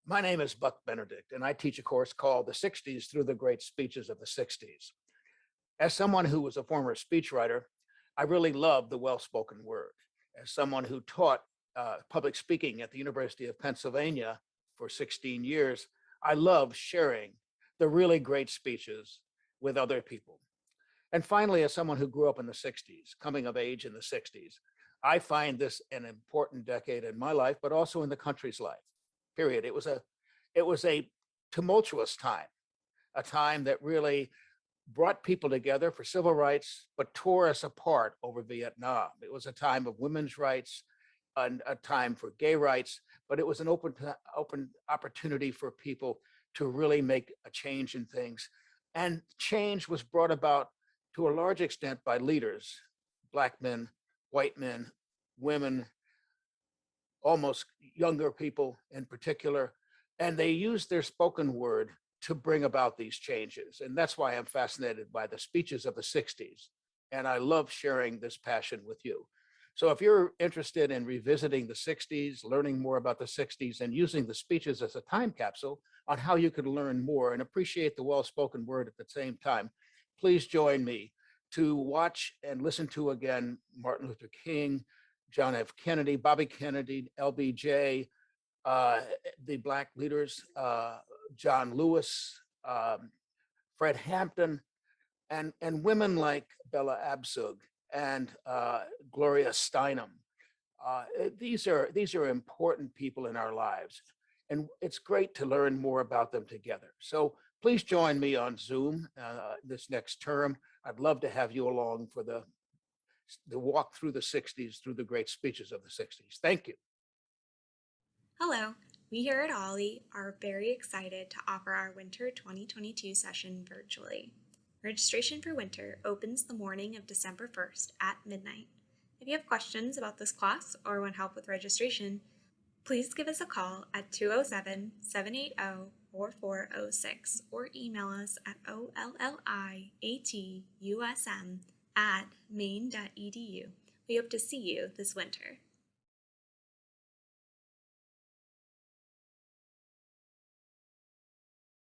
My name is Buck Benedict, and I teach a course called The Sixties Through the Great Speeches of the Sixties. As someone who was a former speechwriter, I really love the well-spoken word. As someone who taught public speaking at the University of Pennsylvania for 16 years, I love sharing the really great speeches with other people. And finally, as someone who grew up in the 60s, coming of age in the 60s, I find this an important decade in my life, but also in the country's life. Period. It was a tumultuous time, a time that really brought people together for civil rights, but tore us apart over Vietnam. It was a time of women's rights and a time for gay rights, but it was an open opportunity for people to really make a change in things. And change was brought about to a large extent by leaders, Black men, white men, women, almost younger people in particular, and they used their spoken word to bring about these changes. And that's why I'm fascinated by the speeches of the 60s. And I love sharing this passion with you. So if you're interested in revisiting the 60s, learning more about the 60s, and using the speeches as a time capsule on how you can learn more and appreciate the well-spoken word at the same time, please join me to watch and listen to again Martin Luther King, John F. Kennedy, Bobby Kennedy, LBJ, the Black leaders, John Lewis, Fred Hampton, and women like Bella Abzug and Gloria Steinem. These are important people in our lives, and it's great to learn more about them together. So please join me on Zoom this next term. I'd love to have you along for the walk through the 60s, through the great speeches of the 60s. Thank you. Hello, we here at Ollie are very excited to offer our Winter 2022 session virtually. Registration for winter opens the morning of December 1st at midnight. If you have questions about this class or want help with registration, please give us a call at 207-780-4406 or email us at olliatusm@maine.edu. We hope to see you this winter.